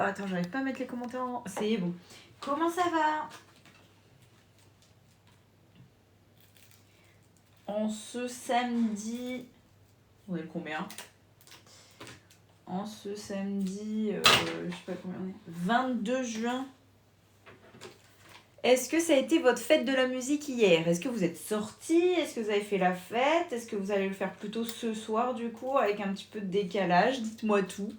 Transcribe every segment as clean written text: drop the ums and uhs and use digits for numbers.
Attends, j'arrive pas à mettre les commentaires en... C'est bon. Comment ça va? En ce samedi... On est le combien? En ce samedi... je sais pas combien on est. 22 juin. Est-ce que ça a été votre fête de la musique hier? Est-ce que vous êtes sortis? Est-ce que vous avez fait la fête? Est-ce que vous allez le faire plutôt ce soir du coup, avec un petit peu de décalage? Dites-moi tout.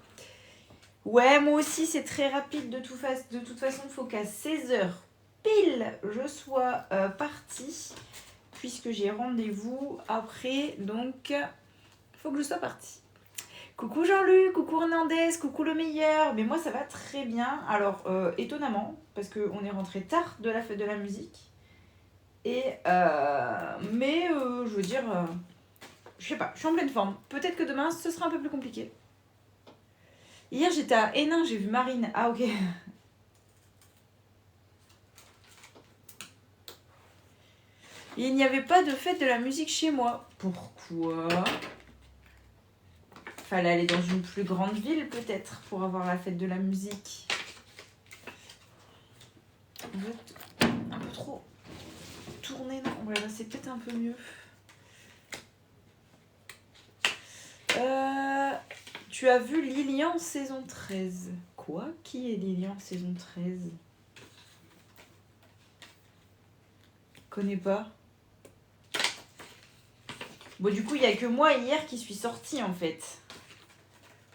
Ouais, moi aussi, c'est très rapide de toute façon. Il faut qu'à 16h pile, je sois partie, puisque j'ai rendez-vous après. Donc, il faut que je sois partie. Coucou Jean-Luc, coucou Hernandez, coucou le meilleur. Mais moi, ça va très bien. Alors, étonnamment, parce qu'on est rentré tard de la fête de la musique. Et, mais, je veux dire, je sais pas, je suis en pleine forme. Peut-être que demain, ce sera un peu plus compliqué. Hier, j'étais à Hénin, j'ai vu Marine. Ah, ok. Il n'y avait pas de fête de la musique chez moi. Pourquoi? Fallait aller dans une plus grande ville, peut-être, pour avoir la fête de la musique. Vous êtes un peu trop tourné, non? Ouais, là, c'est peut-être un peu mieux. Tu as vu Lilian saison 13. Quoi? Qui est Lilian saison 13? Connais pas. Bon, du coup, il n'y a que moi hier qui suis sortie, en fait,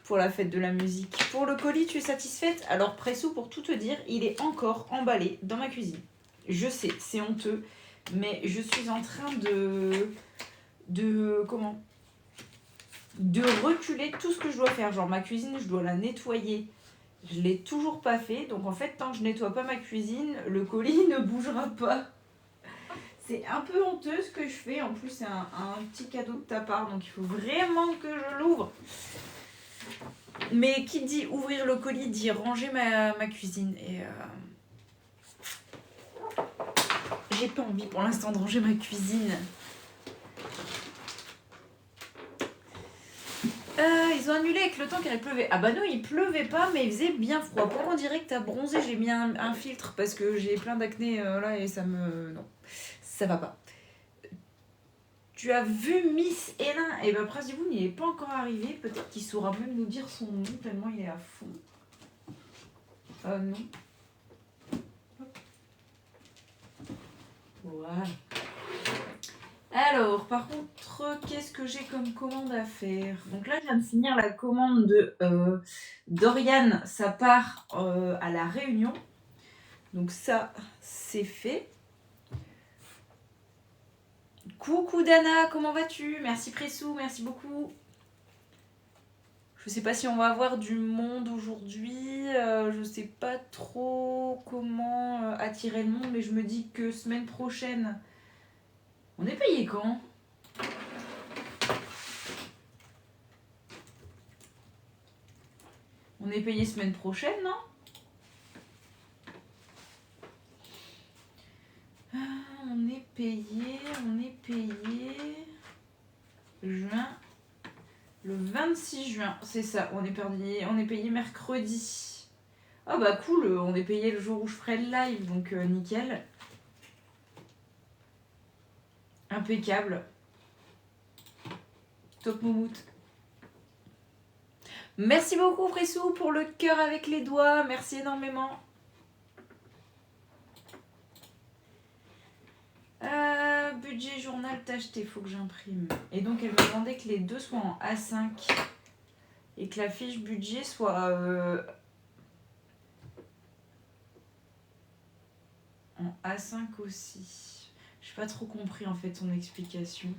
pour la fête de la musique. Pour le colis, tu es satisfaite? Alors, Pressou, pour tout te dire, il est encore emballé dans ma cuisine. Je sais, c'est honteux, mais je suis en train de reculer tout ce que je dois faire. Genre, ma cuisine, je dois la nettoyer. Je l'ai toujours pas fait. Donc, en fait, tant que je nettoie pas ma cuisine, le colis ne bougera pas. C'est un peu honteux ce que je fais. En plus, c'est un petit cadeau de ta part. Donc, il faut vraiment que je l'ouvre. Mais qui dit ouvrir le colis dit ranger ma cuisine. Et j'ai pas envie pour l'instant de ranger ma cuisine. Ils ont annulé avec le temps car il pleuvait. Ah bah non, il pleuvait pas, mais il faisait bien froid. Pourquoi on dirait que t'as bronzé? J'ai mis un filtre parce que j'ai plein d'acné là et ça me... Non, ça va pas. Tu as vu Miss Hélin? Et ben Prince du Boom, il n'est pas encore arrivé. Peut-être qu'il saura même nous dire son nom tellement il est à fond. Non. Voilà. Alors, par contre, qu'est-ce que j'ai comme commande à faire? Donc là, je viens de finir la commande de Dorian. Ça part à La Réunion. Donc ça, c'est fait. Coucou Dana, comment vas-tu? Merci Pressou, merci beaucoup. Je sais pas si on va avoir du monde aujourd'hui. Je sais pas trop comment attirer le monde, mais je me dis que semaine prochaine... On est payé quand? On est payé semaine prochaine, non? On est payé juin, le 26 juin, c'est ça, on est payé mercredi. Ah bah cool, on est payé le jour où je ferai le live, donc nickel. Impeccable. Top moumoute. Merci beaucoup Frissou pour le cœur avec les doigts, merci énormément. Budget journal t'acheter, faut que j'imprime. Et donc elle me demandait que les deux soient en A5 et que la fiche budget soit en A5 aussi. J'ai pas trop compris en fait son explication,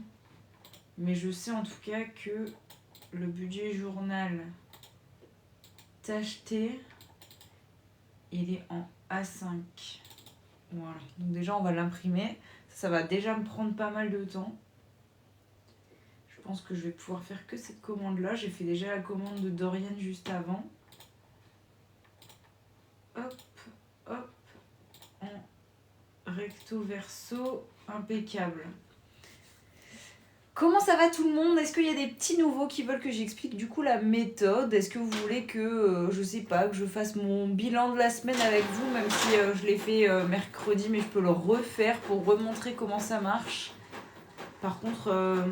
mais je sais en tout cas que le budget journal t'acheter, il est en A5. Voilà, donc déjà on va l'imprimer. Ça va déjà me prendre pas mal de temps. Je pense que je vais pouvoir faire que cette commande-là. J'ai fait déjà la commande de Dorian juste avant. Hop, hop, en recto verso, impeccable. Comment ça va tout le monde? Est-ce qu'il y a des petits nouveaux qui veulent que j'explique du coup la méthode? Est-ce que vous voulez que, je sais pas, que je fasse mon bilan de la semaine avec vous, même si je l'ai fait mercredi, mais je peux le refaire pour remontrer comment ça marche. Par contre,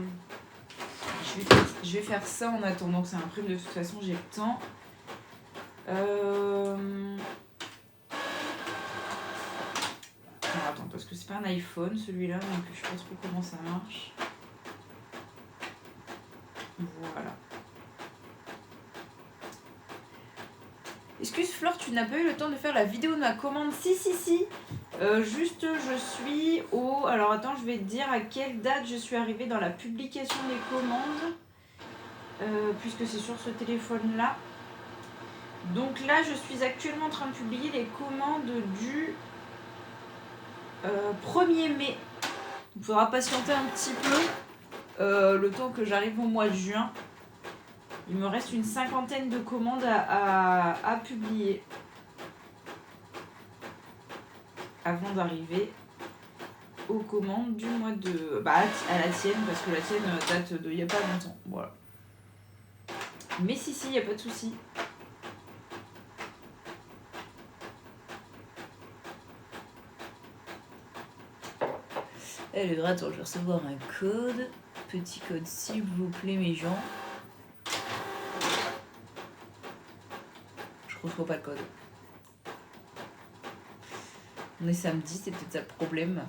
je vais faire ça en attendant que ça imprime. De toute façon, j'ai le temps. Alors, attends, parce que c'est pas un iPhone celui-là, donc je sais pas trop comment ça marche. Voilà. Excuse Flore, tu n'as pas eu le temps de faire la vidéo de ma commande? Si. Juste, je suis au... Alors attends, je vais te dire à quelle date je suis arrivée dans la publication des commandes. Puisque c'est sur ce téléphone-là. Donc là, je suis actuellement en train de publier les commandes du 1er mai. Il faudra patienter un petit peu. Le temps que j'arrive au mois de juin. Il me reste une 50aine de commandes à publier avant d'arriver aux commandes du mois de... Bah, à la tienne, parce que la tienne date de il n'y a pas longtemps. Voilà. Mais si, il n'y a pas de souci. Alors, attends, je vais recevoir un code. Petit code, s'il vous plaît, mes gens. Je reçois pas le code. On est samedi, c'est peut-être ça le problème.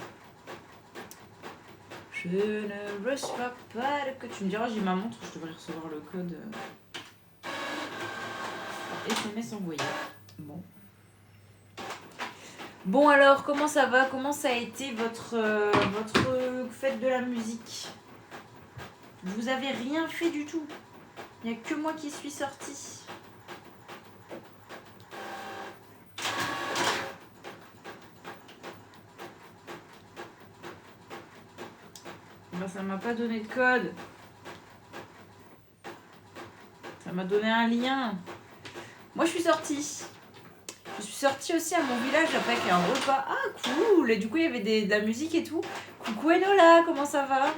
Je ne reçois pas le code. Tu me diras, j'ai ma montre, je devrais recevoir le code. SMS envoyé. Bon. Bon alors, comment ça va? Comment ça a été votre fête de la musique? Vous avez rien fait du tout. Il n'y a que moi qui suis sortie. Ben, ça m'a pas donné de code. Ça m'a donné un lien. Moi, je suis sortie. Je suis sortie aussi à mon village avec un repas. Ah, cool! Et du coup, il y avait de la musique et tout. Coucou Enola, comment ça va?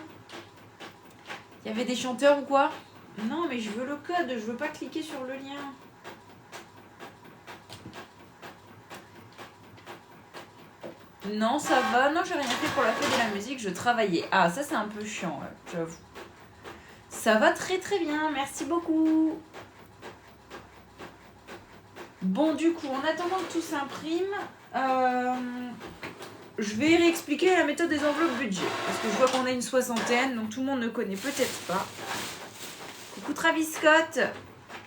Il y avait des chanteurs ou quoi? Non, mais je veux le code. Je veux pas cliquer sur le lien. Non, ça va. Non, j'ai rien fait pour la fête de la musique. Je travaillais. Ah, ça, c'est un peu chiant, ouais, j'avoue. Ça va très très bien. Merci beaucoup. Bon, du coup, en attendant que tout s'imprime, je vais réexpliquer la méthode des enveloppes budget. Parce que je vois qu'on a une 60aine, donc tout le monde ne connaît peut-être pas. Coucou Travis Scott,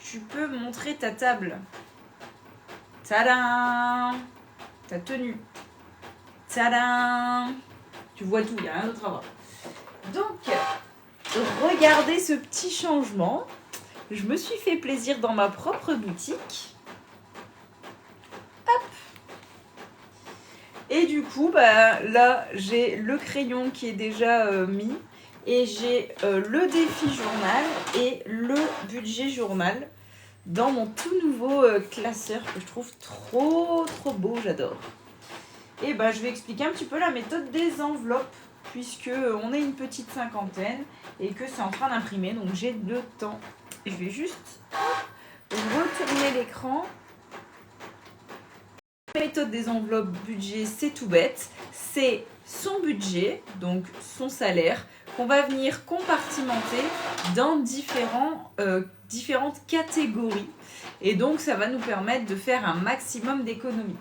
tu peux montrer ta table. Tadam! Ta tenue. Tadam! Tu vois tout, il n'y a rien d'autre à voir. Donc, regardez ce petit changement. Je me suis fait plaisir dans ma propre boutique. Et du coup, bah, là, j'ai le crayon qui est déjà mis. Et j'ai le défi journal et le budget journal dans mon tout nouveau classeur que je trouve trop beau, j'adore. Et bah, je vais expliquer un petit peu la méthode des enveloppes, puisque on est une petite 50aine et que c'est en train d'imprimer, donc j'ai le temps. Je vais juste retourner l'écran. La méthode des enveloppes budget, c'est tout bête. C'est son budget, donc son salaire, qu'on va venir compartimenter dans différentes catégories. Et donc, ça va nous permettre de faire un maximum d'économies.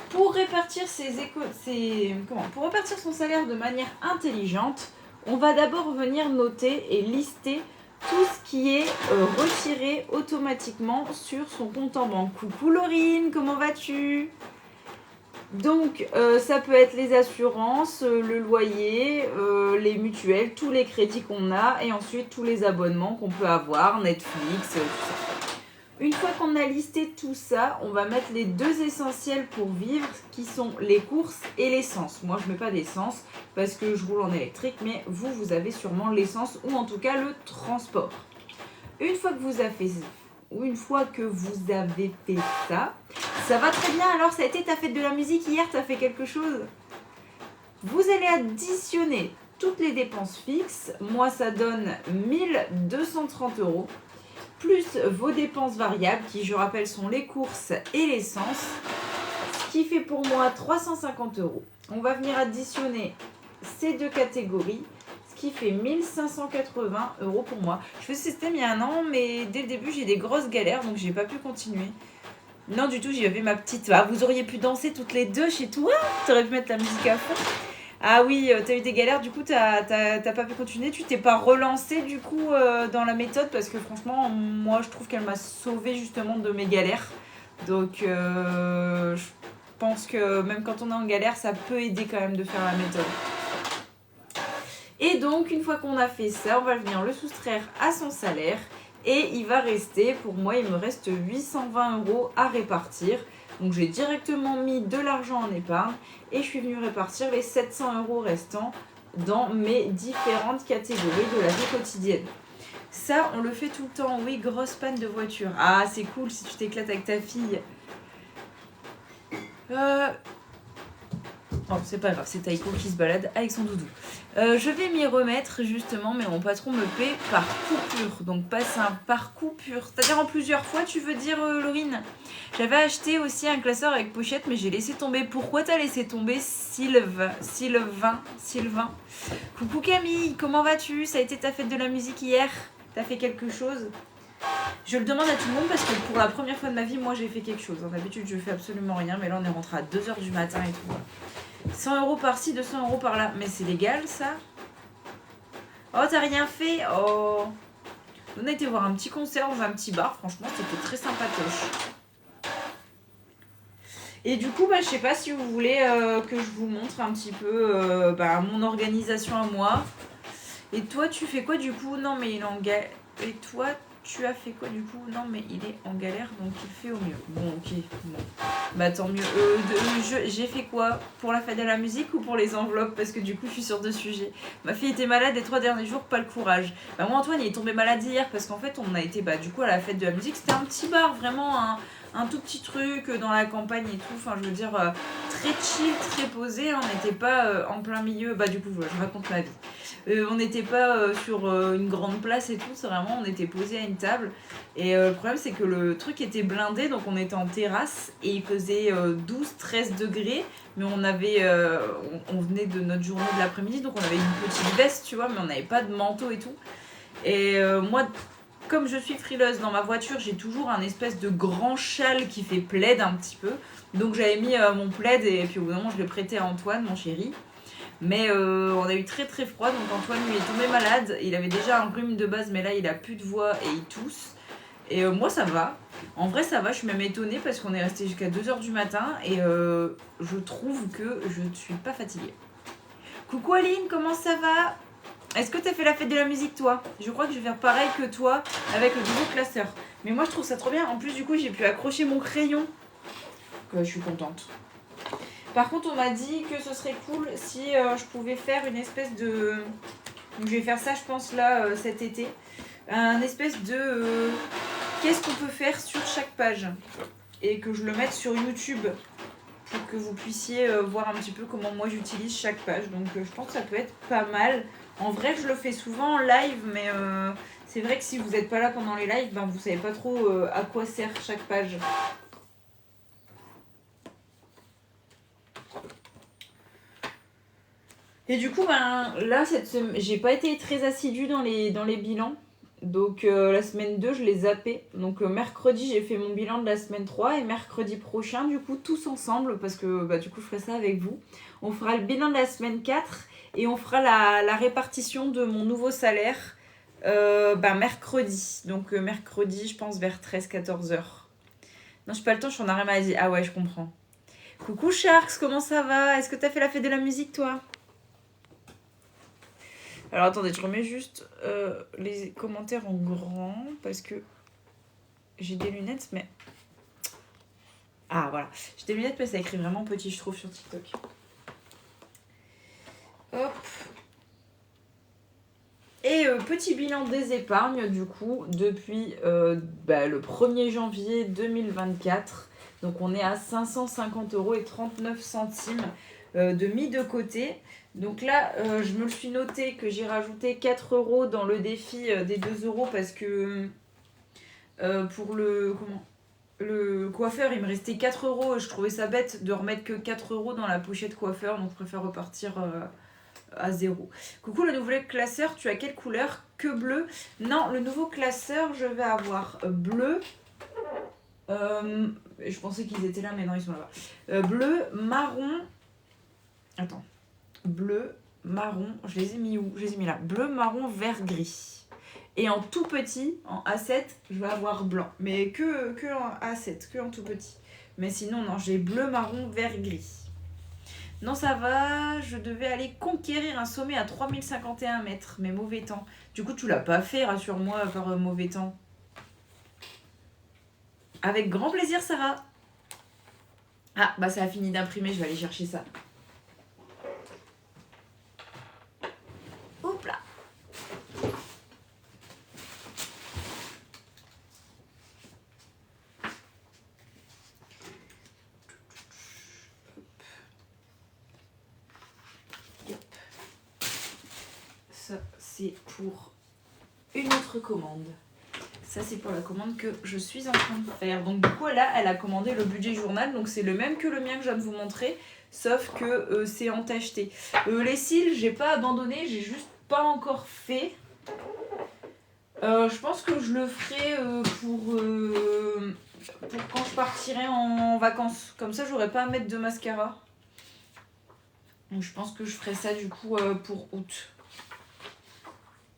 Pour répartir pour répartir son salaire de manière intelligente, on va d'abord venir noter et lister tout ce qui est retiré automatiquement sur son compte en banque. Coucou Laurine, comment vas-tu? Donc, ça peut être les assurances, le loyer, les mutuelles, tous les crédits qu'on a et ensuite tous les abonnements qu'on peut avoir, Netflix, tout ça. Une fois qu'on a listé tout ça, on va mettre les deux essentiels pour vivre, qui sont les courses et l'essence. Moi, je ne mets pas d'essence parce que je roule en électrique, mais vous avez sûrement l'essence ou en tout cas le transport. Une fois que vous avez fait ça va très bien. Alors, ça a été ta fête de la musique hier, tu as fait quelque chose? Vous allez additionner toutes les dépenses fixes, moi ça donne 1230 €, plus vos dépenses variables, qui je rappelle sont les courses et l'essence, ce qui fait pour moi 350 €. On va venir additionner ces deux catégories, ce qui fait 1580 € pour moi. Je fais ce système il y a un an, mais dès le début j'ai des grosses galères, donc j'ai pas pu continuer. Non du tout, j'y avais ma petite... Ah, vous auriez pu danser toutes les deux chez toi? T'aurais pu mettre la musique à fond. Ah oui, t'as eu des galères, du coup t'as pas pu continuer, tu t'es pas relancée du coup dans la méthode, parce que franchement moi je trouve qu'elle m'a sauvée justement de mes galères. Donc je pense que même quand on est en galère, ça peut aider quand même de faire la méthode. Et donc une fois qu'on a fait ça, on va venir le soustraire à son salaire et il va rester, pour moi il me reste 820 € à répartir. Donc j'ai directement mis de l'argent en épargne et je suis venue répartir les 700 € restants dans mes différentes catégories de la vie quotidienne. Ça, on le fait tout le temps. Oui, grosse panne de voiture. Ah, c'est cool si tu t'éclates avec ta fille. Oh, c'est pas grave, c'est Taïko qui se balade avec son doudou. Je vais m'y remettre justement, mais mon patron me paie par coupure. Donc passe un par coupure. C'est-à-dire en plusieurs fois, tu veux dire, Laurine? J'avais acheté aussi un classeur avec pochette, mais j'ai laissé tomber. Pourquoi t'as laissé tomber, Sylvain? Coucou Camille, comment vas-tu? Ça a été ta fête de la musique hier? T'as fait quelque chose? Je le demande à tout le monde parce que pour la première fois de ma vie, moi j'ai fait quelque chose. D'habitude, je fais absolument rien, mais là on est rentré à 2h du matin et tout. 100 € par-ci, 200 € par-là. Mais c'est légal ça? Oh, t'as rien fait? Oh. On a été voir un petit concert dans un petit bar. Franchement, c'était très sympatoche. Et du coup, je sais pas si vous voulez que je vous montre un petit peu mon organisation à moi. Et toi, tu fais quoi du coup? Non, mais il est en galère. Et toi, tu as fait quoi du coup? Non, mais il est en galère, donc il fait au mieux. Bon, ok. Bon. Bah tant mieux. J'ai fait quoi? Pour la fête de la musique ou pour les enveloppes? Parce que du coup, je suis sur deux sujets. Ma fille était malade les 3 derniers jours, pas le courage. Moi, Antoine, il est tombé malade hier parce qu'en fait, on a été du coup à la fête de la musique. C'était un petit bar, vraiment un tout petit truc dans la campagne et tout. Enfin, je veux dire, très chill, très posé. On n'était pas en plein milieu. Du coup, je raconte ma vie. On n'était pas sur une grande place et tout, c'est vraiment, on était posé à une table. Et le problème, c'est que le truc était blindé, donc on était en terrasse et il faisait 12-13 degrés. Mais on venait de notre journée de l'après-midi, donc on avait une petite veste, tu vois, mais on n'avait pas de manteau et tout. Et moi, comme je suis frileuse dans ma voiture, j'ai toujours un espèce de grand châle qui fait plaid un petit peu. Donc j'avais mis mon plaid et puis au bout d'un moment, je l'ai prêté à Antoine, mon chéri. Mais on a eu très très froid, donc Antoine lui est tombé malade. Il avait déjà un rhume de base, mais là il a plus de voix et il tousse. Et moi ça va. En vrai ça va, je suis même étonnée parce qu'on est resté jusqu'à 2h du matin et je trouve que je ne suis pas fatiguée. Coucou Aline, comment ça va? Est-ce que t'as fait la fête de la musique toi? Je crois que je vais faire pareil que toi avec le nouveau classeur. Mais moi je trouve ça trop bien. En plus du coup j'ai pu accrocher mon crayon. Je suis contente. Par contre, on m'a dit que ce serait cool si je pouvais faire une espèce de... Donc, je vais faire ça, je pense, là, cet été. Un espèce de... Qu'est-ce qu'on peut faire sur chaque page? Et que je le mette sur YouTube pour que vous puissiez voir un petit peu comment moi j'utilise chaque page. Donc, je pense que ça peut être pas mal. En vrai, je le fais souvent en live, mais c'est vrai que si vous n'êtes pas là pendant les lives, vous savez pas trop à quoi sert chaque page. Et du coup, là, j'ai pas été très assidue dans les bilans. Donc, la semaine 2, je l'ai zappé. Donc, mercredi, j'ai fait mon bilan de la semaine 3. Et mercredi prochain, du coup, tous ensemble, parce que du coup, je ferai ça avec vous. On fera le bilan de la semaine 4. Et on fera la répartition de mon nouveau salaire mercredi. Donc, mercredi, je pense, vers 13-14 heures. Non, j'ai pas le temps, je suis en arrêt maladie. Ah ouais, je comprends. Coucou Sharks, comment ça va? Est-ce que t'as fait la fête de la musique, toi? Alors attendez, je remets juste les commentaires en grand parce que j'ai des lunettes, mais... Ah voilà, j'ai des lunettes mais ça écrit vraiment petit, je trouve, sur TikTok. Hop. Et petit bilan des épargnes, du coup, depuis le 1er janvier 2024. Donc on est à 550 € et 39 centimes. de mis de côté. Donc là, je me le suis noté que j'ai rajouté 4 € dans le défi des 2 € parce que pour le coiffeur, il me restait 4 € et je trouvais ça bête de remettre que 4 € dans la pochette coiffeur, donc je préfère repartir à 0. Coucou le nouveau classeur, tu as quelle couleur? Que bleu? Non, le nouveau classeur, je vais avoir bleu. Je pensais qu'ils étaient là, mais non, ils sont là-bas. Bleu, marron. Attends. Bleu, marron. Je les ai mis où? Je les ai mis là. Bleu, marron, vert, gris. Et en tout petit, en A7, je vais avoir blanc. Mais que en A7, que en tout petit. Mais sinon, non, j'ai bleu, marron, vert, gris. Non, ça va, je devais aller conquérir un sommet à 3051 mètres, mais mauvais temps. Du coup, tu l'as pas fait, rassure-moi, par mauvais temps. Avec grand plaisir, Sarah. Ah, bah ça a fini d'imprimer, je vais aller chercher ça. Hop là. Ça, c'est pour une autre commande. Ça, c'est pour la commande que je suis en train de faire. Donc, du coup, là, elle a commandé le budget journal. Donc, c'est le même que le mien que je viens de vous montrer. Sauf que c'est en tacheté. Les cils, j'ai pas abandonné. J'ai juste pas encore fait. Je pense que je le ferai pour quand je partirai en vacances. Comme ça, j'aurai pas à mettre de mascara. Donc, je pense que je ferai ça, du coup, pour août.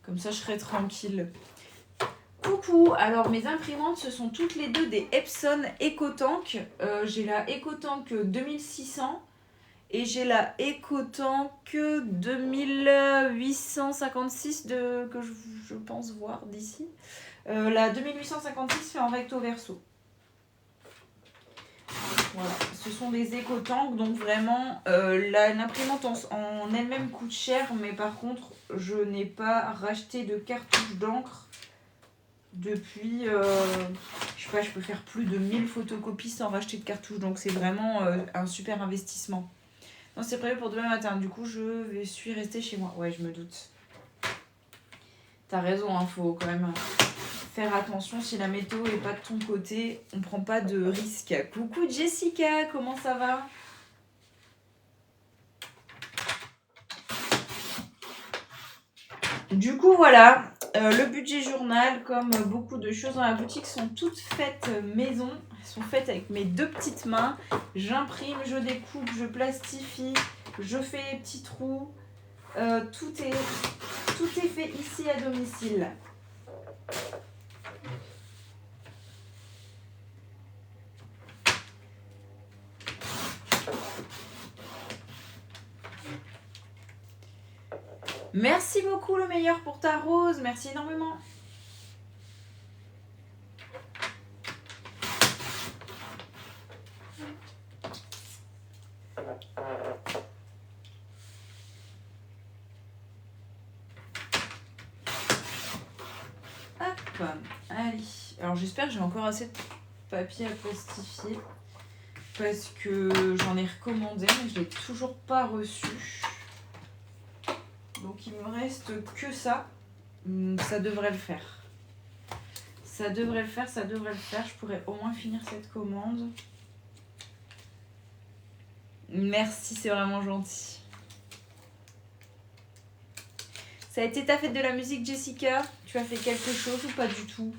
Comme ça, je serai tranquille. Coucou, alors mes imprimantes ce sont toutes les deux des Epson EcoTank. J'ai la EcoTank 2600 et j'ai la EcoTank 2856 que je pense voir d'ici. La 2856 fait en recto verso. Voilà, ce sont des EcoTank, donc vraiment l'imprimante en elle-même coûte cher, mais par contre je n'ai pas racheté de cartouche d'encre depuis, je sais pas, je peux faire plus de 1000 photocopies sans racheter de cartouche, donc c'est vraiment un super investissement. Non, c'est prévu pour demain matin, du coup je suis restée chez moi. Ouais, je me doute. T'as raison, hein, faut quand même faire attention, si la météo est pas de ton côté, on prend pas de risque. Coucou Jessica, comment ça va? Du coup voilà, le budget journal, comme beaucoup de choses dans la boutique, sont toutes faites maison. Elles sont faites avec mes deux petites mains. J'imprime, je découpe, je plastifie, je fais les petits trous. Tout est fait ici à domicile. Merci beaucoup le meilleur pour ta rose, merci énormément. Hop, allez. Alors j'espère que j'ai encore assez de papier à plastifier parce que j'en ai recommandé mais je l'ai toujours pas reçu. Donc il me reste que ça. Ça devrait le faire. Ça devrait le faire. Je pourrais au moins finir cette commande. Merci, c'est vraiment gentil. Ça a été ta fête de la musique, Jessica? Tu as fait quelque chose ou pas du tout?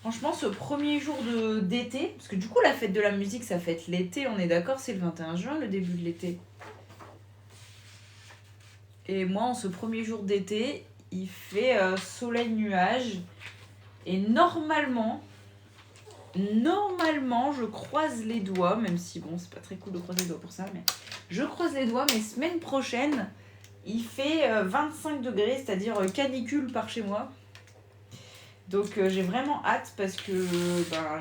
Franchement, ce premier jour d'été, parce que du coup la fête de la musique ça fête l'été, on est d'accord, c'est le 21 juin le début de l'été. Et moi, en ce premier jour d'été, il fait soleil-nuage. Et normalement, je croise les doigts, même si bon, c'est pas très cool de croiser les doigts pour ça, mais je croise les doigts, mais semaine prochaine, il fait 25 degrés, c'est-à-dire canicule par chez moi. Donc j'ai vraiment hâte parce que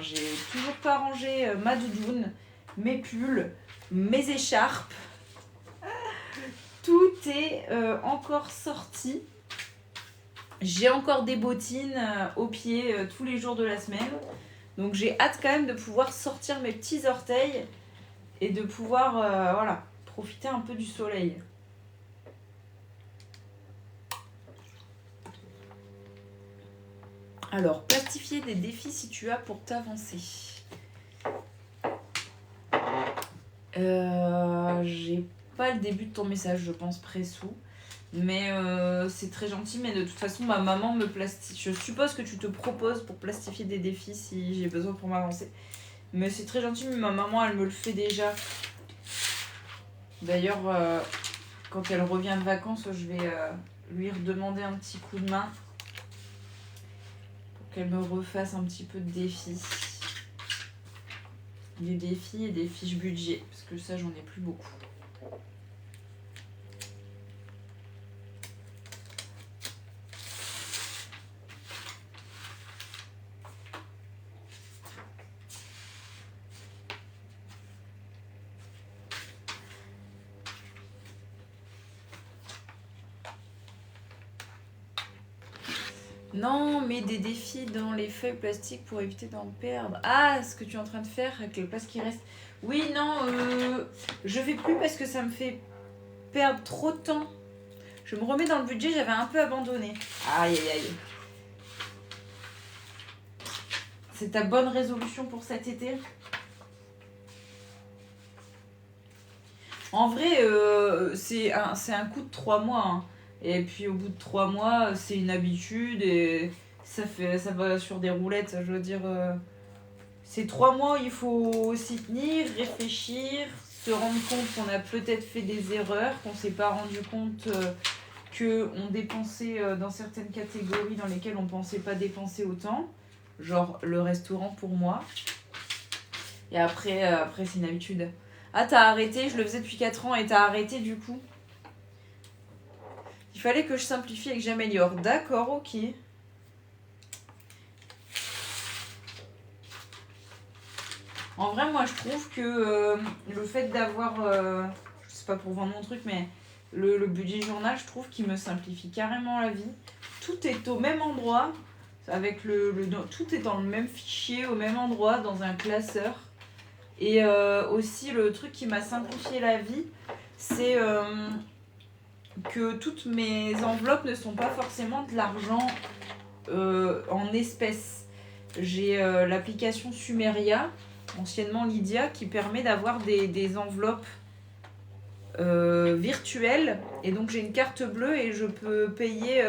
j'ai toujours pas rangé ma doudoune, mes pulls, mes écharpes. Tout est encore sorti. J'ai encore des bottines aux pieds tous les jours de la semaine. Donc j'ai hâte quand même de pouvoir sortir mes petits orteils et de pouvoir voilà, profiter un peu du soleil. Alors, plastifier des défis si tu as pour t'avancer. J'ai pas le début de ton message, je pense, Pressou. Mais c'est très gentil, mais de toute façon, ma maman me plastifie. Je suppose que tu te proposes pour plastifier des défis si j'ai besoin pour m'avancer. Mais c'est très gentil, mais ma maman, elle me le fait déjà. D'ailleurs, quand elle revient de vacances, je vais lui redemander un petit coup de main pour qu'elle me refasse un petit peu de défis. Des défis et des fiches budget, parce que ça, j'en ai plus beaucoup. Non, mais des défis dans les feuilles plastiques pour éviter d'en perdre. Ah, ce que tu es en train de faire avec les places qui restent. Oui, non, je fais plus parce que ça me fait perdre trop de temps. Je me remets dans le budget, j'avais un peu abandonné. Aïe, aïe, aïe. C'est ta bonne résolution pour cet été? En vrai, c'est un coup de 3 mois. Hein. Et puis au bout de 3 mois, c'est une habitude et ça va sur des roulettes. Je veux dire, ces 3 mois, il faut s'y tenir, réfléchir, se rendre compte qu'on a peut-être fait des erreurs, qu'on ne s'est pas rendu compte qu'on dépensait dans certaines catégories dans lesquelles on ne pensait pas dépenser autant. Genre le restaurant pour moi. Et après c'est une habitude. Ah, t'as arrêté, je le faisais depuis 4 ans et t'as arrêté du coup. Il fallait que je simplifie et que j'améliore. D'accord, ok. En vrai, moi je trouve que le fait d'avoir, je sais pas pour vendre mon truc, mais le budget journal, je trouve qu'il me simplifie carrément la vie. Tout est au même endroit, avec tout est dans le même fichier, au même endroit, dans un classeur. Et aussi, le truc qui m'a simplifié la vie, c'est que toutes mes enveloppes ne sont pas forcément de l'argent en espèces. J'ai l'application Sumeria, anciennement Lydia, qui permet d'avoir des enveloppes virtuelles. Et donc j'ai une carte bleue et je peux payer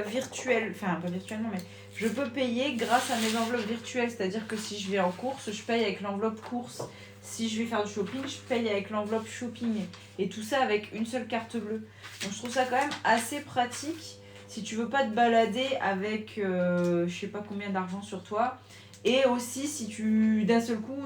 enfin pas virtuellement, mais je peux payer grâce à mes enveloppes virtuelles. C'est-à-dire que si je vais en course, je paye avec l'enveloppe course. Si je vais faire du shopping, je paye avec l'enveloppe shopping. Et tout ça avec une seule carte bleue. Donc je trouve ça quand même assez pratique si tu veux pas te balader avec je sais pas combien d'argent sur toi. Et aussi si tu d'un seul coup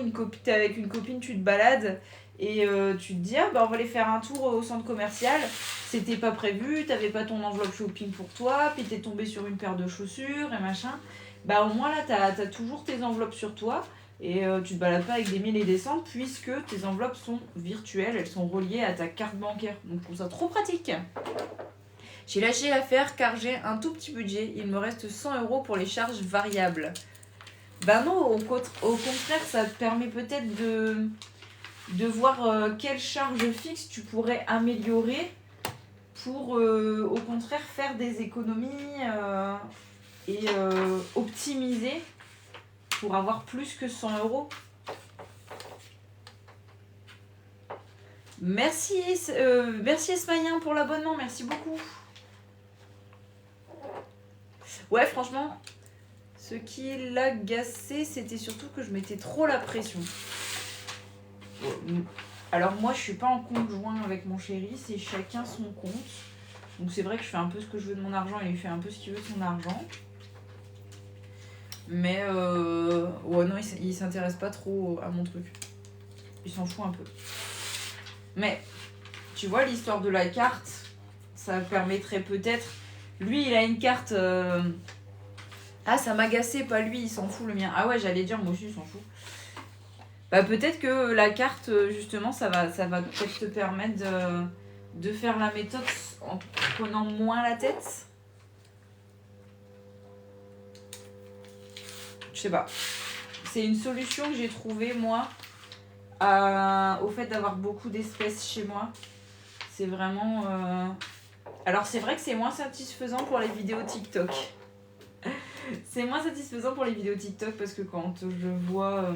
t'es avec une copine, tu te balades et tu te dis ah bah on va aller faire un tour au centre commercial. C'était pas prévu, t'avais pas ton enveloppe shopping pour toi, puis t'es tombé sur une paire de chaussures et machin. Bah au moins là t'as toujours tes enveloppes sur toi. Et tu te balades pas avec des milliers et des cents puisque tes enveloppes sont virtuelles, elles sont reliées à ta carte bancaire. Donc je trouve ça trop pratique. J'ai lâché l'affaire car j'ai un tout petit budget. Il me reste 100 € pour les charges variables. Bah non, au contraire, ça te permet peut-être de voir quelles charges fixes tu pourrais améliorer pour au contraire faire des économies et optimiser pour avoir plus que 100 €. Merci Esmaïen pour l'abonnement, merci beaucoup. Ouais, franchement, ce qui l'agaçait, c'était surtout que je mettais trop la pression. Alors moi, je suis pas en compte joint avec mon chéri, c'est chacun son compte. Donc c'est vrai que je fais un peu ce que je veux de mon argent et il fait un peu ce qu'il veut de son argent. Mais ouais, non, il s'intéresse pas trop à mon truc. Il s'en fout un peu. Mais tu vois, l'histoire de la carte, ça permettrait peut-être. Lui, il a une carte. Ah, ça m'agaçait, pas lui, il s'en fout le mien. Ah ouais, j'allais dire, moi aussi, il s'en fout. Bah, peut-être que la carte, justement, ça va peut-être te permettre de faire la méthode en prenant moins la tête. Je sais pas. C'est une solution que j'ai trouvée, moi, au fait d'avoir beaucoup d'espèces chez moi. C'est vraiment... Alors c'est vrai que c'est moins satisfaisant pour les vidéos TikTok. C'est moins satisfaisant pour les vidéos TikTok parce que quand je vois...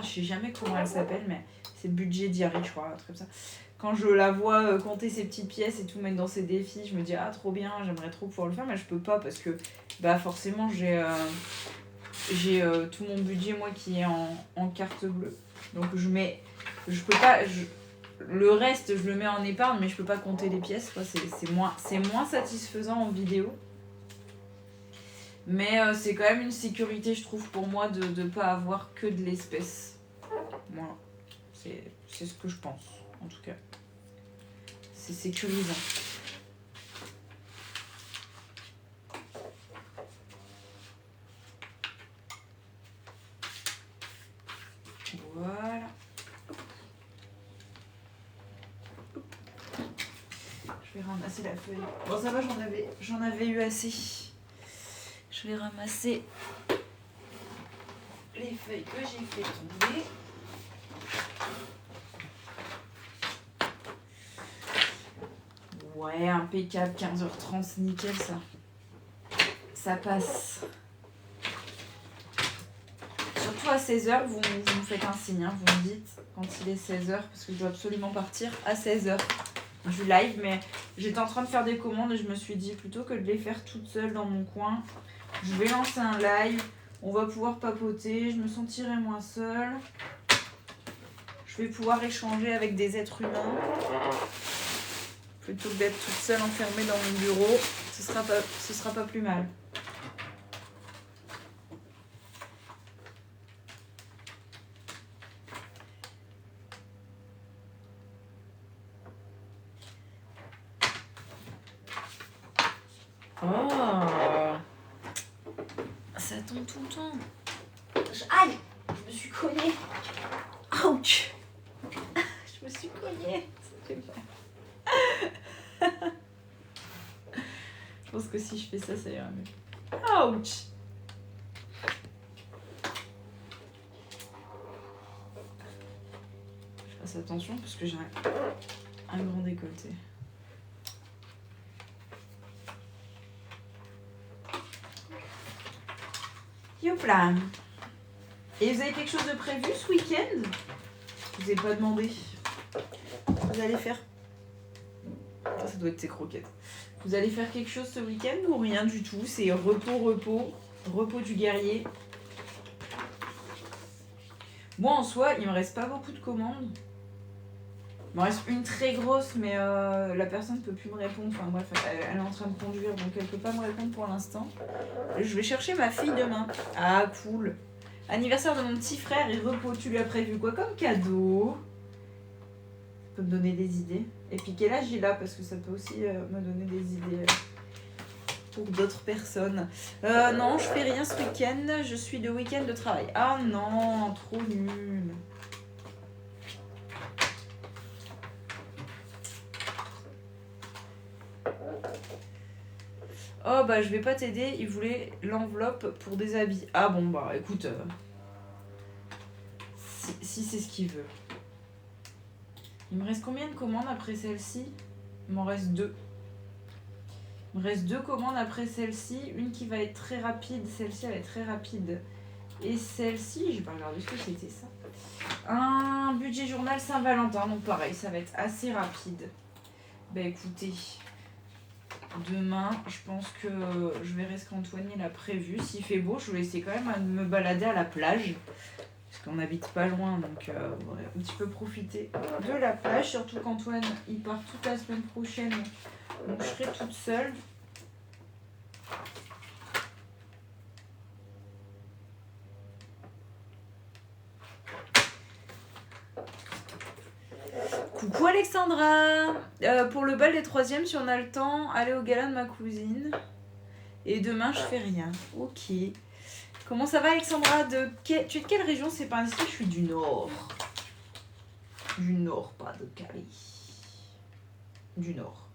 je sais jamais comment elle s'appelle, mais c'est Budget Diary, je crois, un truc comme ça. Quand je la vois compter ses petites pièces et tout mettre dans ses défis, je me dis ah trop bien, j'aimerais trop pouvoir le faire, mais je peux pas parce que bah forcément j'ai tout mon budget moi qui est en carte bleue. Donc je peux pas, le reste je le mets en épargne, mais je peux pas compter les pièces, quoi. C'est moins satisfaisant en vidéo. Mais c'est quand même une sécurité, je trouve, pour moi de ne pas avoir que de l'espèce. Voilà. C'est ce que je pense, en tout cas. C'est sécurisant. Voilà. Je vais ramasser la feuille. Bon, ça va, j'en avais eu assez. Je vais ramasser les feuilles que j'ai fait tomber. Ouais, impeccable, 15h30, c'est nickel ça. Ça passe. Surtout à 16h, vous me faites un signe, hein, vous me dites quand il est 16h, parce que je dois absolument partir à 16h du live, mais j'étais en train de faire des commandes et je me suis dit, plutôt que de les faire toute seule dans mon coin, je vais lancer un live, on va pouvoir papoter, je me sentirai moins seule, je vais pouvoir échanger avec des êtres humains, plutôt que d'être toute seule enfermée dans mon bureau, ce sera pas plus mal. Oh, ça tombe tout le temps. Aïe, je me suis cognée. Ouch. Je me suis cognée. Ça fait mal. Je pense que si je fais ça, ça ira mieux. Ouch. Je fasse attention parce que j'ai un grand décolleté. Yopla. Et vous avez quelque chose de prévu ce week-end? Je vous ai pas demandé. Vous allez faire... Ça doit être tes croquettes. Vous allez faire quelque chose ce week-end ou rien du tout? C'est repos du guerrier. Moi en soi, il me reste pas beaucoup de commandes. Il me reste une très grosse, mais la personne ne peut plus me répondre. Enfin bref, elle est en train de conduire, donc elle peut pas me répondre pour l'instant. Je vais chercher ma fille demain. Ah cool. Anniversaire de mon petit frère et repos. Tu lui as prévu quoi comme cadeau? Ça peut me donner des idées. Et puis quel âge il a? Parce que ça peut aussi me donner des idées pour d'autres personnes. Non, je fais rien ce week-end. Je suis de week-end de travail. Ah non, trop nul. Oh bah je vais pas t'aider, il voulait l'enveloppe pour des habits. Ah bon bah écoute, si c'est ce qu'il veut. Il me reste combien de commandes après celle-ci? Il m'en reste 2. Il me reste 2 commandes après celle-ci. Une qui va être très rapide, celle-ci elle va être très rapide. Et celle-ci, j'ai pas regardé ce que c'était ça. Un budget journal Saint-Valentin, donc pareil, ça va être assez rapide. Bah écoutez... Demain, je pense que je verrai ce qu'Antoine a prévu. S'il fait beau, je vais essayer quand même de me balader à la plage. Parce qu'on n'habite pas loin, donc on va un petit peu profiter de la plage. Surtout qu'Antoine, il part toute la semaine prochaine. Donc je serai toute seule. Coucou Alexandra. Pour le bal des 3e, si on a le temps, aller au gala de ma cousine. Et demain, je fais rien. Ok. Comment ça va Alexandra? Tu es de quelle région? C'est pas indiscret, je suis du Nord. Du Nord, pas de Cali. Du Nord.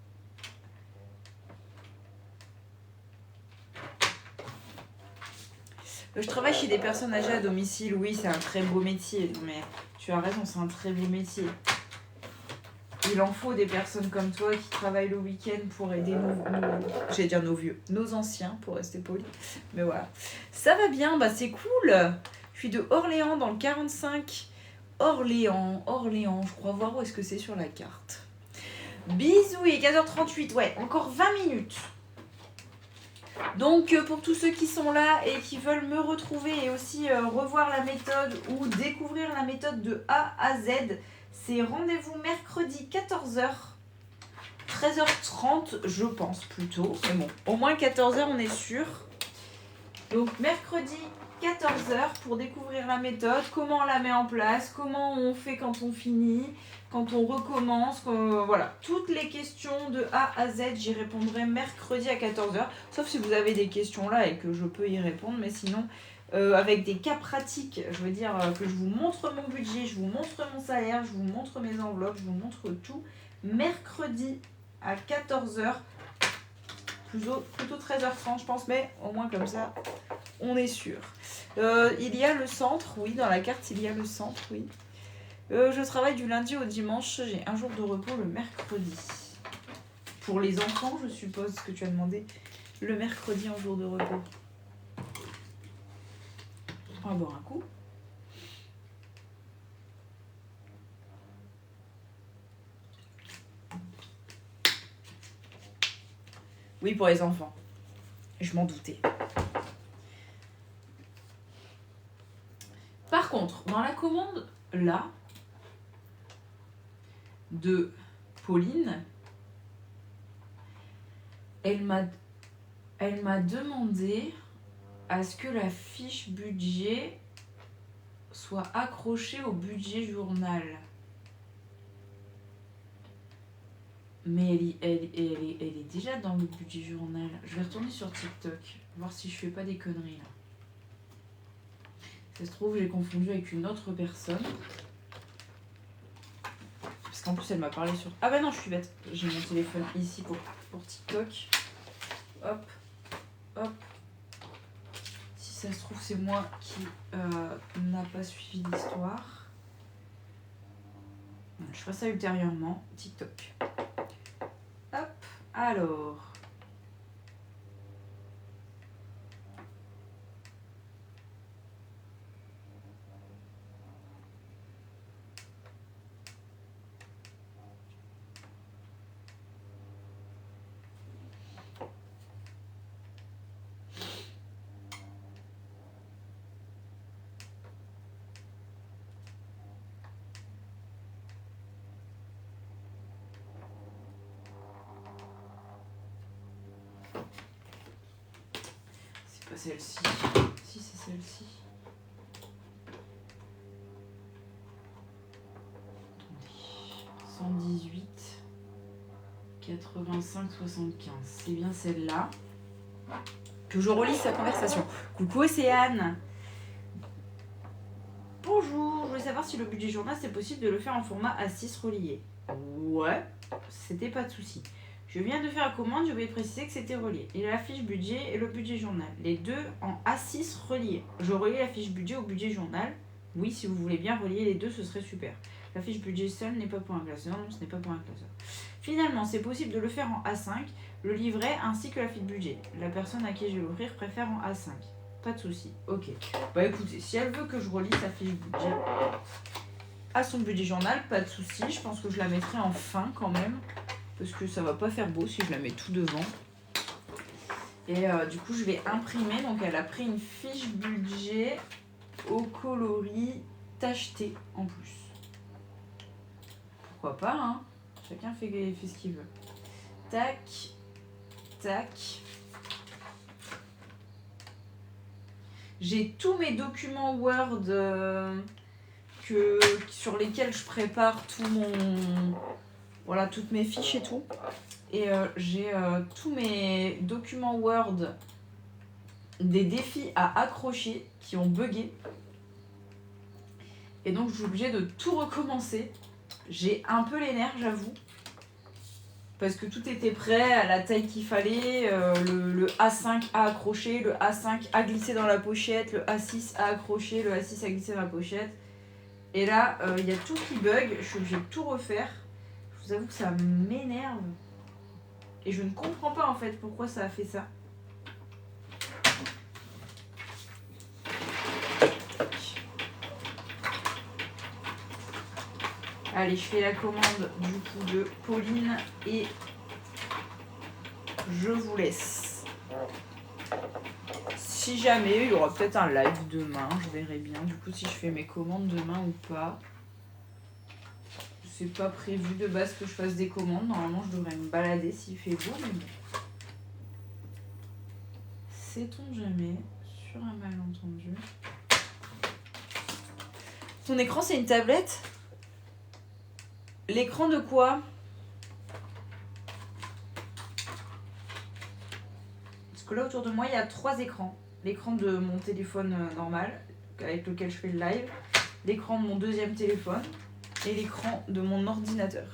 Je travaille chez des personnes âgées à domicile. Oui, c'est un très beau métier. Mais Tu as raison, c'est un très beau métier. Il en faut des personnes comme toi qui travaillent le week-end pour aider j'allais dire nos vieux, nos anciens, pour rester poli. Mais voilà. Ça va bien, bah c'est cool. Je suis de Orléans dans le 45. Orléans, je crois voir où est-ce que c'est sur la carte. Bisous, et 15h38, ouais, encore 20 minutes. Donc pour tous ceux qui sont là et qui veulent me retrouver et aussi revoir la méthode ou découvrir la méthode de A à Z, c'est rendez-vous mercredi 14h, 13h30 je pense plutôt, mais bon, au moins 14h on est sûr. Donc mercredi 14h pour découvrir la méthode, comment on la met en place, comment on fait quand on finit, quand on recommence, voilà. Toutes les questions de A à Z, j'y répondrai mercredi à 14h, sauf si vous avez des questions là et que je peux y répondre, mais sinon, avec des cas pratiques, je veux dire que je vous montre mon budget, je vous montre mon salaire, je vous montre mes enveloppes, je vous montre tout, mercredi à 14h, plutôt 13h30 je pense, mais au moins comme ça, on est sûr. Il y a le centre, oui, dans la carte il y a le centre, oui. Je travaille du lundi au dimanche, j'ai un jour de repos le mercredi. Pour les enfants, je suppose que tu as demandé le mercredi en jour de repos. On va boire un coup. Oui, pour les enfants. Je m'en doutais. Par contre, dans la commande, là, de Pauline, elle m'a demandé à ce que la fiche budget soit accrochée au budget journal. Mais elle est déjà dans le budget journal. Je vais retourner sur TikTok, voir si je fais pas des conneries là. Ça se trouve, j'ai confondu avec une autre personne. Parce qu'en plus, elle m'a parlé sur... Ah bah non, je suis bête. J'ai mon téléphone ici pour TikTok. Hop, hop. Si ça se trouve, c'est moi qui n'a pas suivi l'histoire. Je ferai ça ultérieurement. TikTok. Hop, alors... Pas celle-ci. Si, c'est celle-ci. Attendez. 118 85 75. C'est bien celle-là. Que je relis sa conversation. Coucou Océane. Bonjour, je voulais savoir si le budget journal c'est possible de le faire en format A6 relié. Ouais, c'était pas de souci. Je viens de faire la commande, je vais préciser que c'était relié. Il y a la fiche budget et le budget journal. Les deux en A6 reliés. Je relie la fiche budget au budget journal. Oui, si vous voulez bien relier les deux, ce serait super. La fiche budget seule n'est pas pour un classeur. Non, ce n'est pas pour un classeur. Finalement, c'est possible de le faire en A5, le livret ainsi que la fiche budget. La personne à qui je vais l'ouvrir préfère en A5. Pas de souci. Ok. Bah écoutez, si elle veut que je relie sa fiche budget à son budget journal, pas de souci. Je pense que je la mettrai en fin quand même. Parce que ça va pas faire beau si je la mets tout devant. Et du coup, je vais imprimer. Donc, elle a pris une fiche budget au coloris tacheté en plus. Pourquoi pas, hein? Chacun fait ce qu'il veut. Tac, tac. J'ai tous mes documents Word sur lesquels je prépare tout mon... Voilà, toutes mes fiches et tout. Et j'ai tous mes documents Word des défis à accrocher qui ont bugué. Et donc, je suis obligée de tout recommencer. J'ai un peu les nerfs, j'avoue. Parce que tout était prêt à la taille qu'il fallait. Le A5 à accrocher, le A5 à glisser dans la pochette, le A6 à accrocher, le A6 à glisser dans la pochette. Et là, il y a tout qui bug. Je suis obligée de tout refaire. Je vous avoue que ça m'énerve. Et je ne comprends pas en fait pourquoi ça a fait ça. Allez, je fais la commande du coup de Pauline et je vous laisse. Si jamais, il y aura peut-être un live demain, je verrai bien. Du coup, si je fais mes commandes demain ou pas. C'est pas prévu de base que je fasse des commandes. Normalement, je devrais me balader s'il fait beau, mais bon. Sait-on jamais, sur un malentendu. Ton écran, c'est une tablette? L'écran de quoi? Parce que là, autour de moi, il y a 3 écrans. L'écran de mon téléphone normal, avec lequel je fais le live. L'écran de mon deuxième téléphone. Et l'écran de mon ordinateur.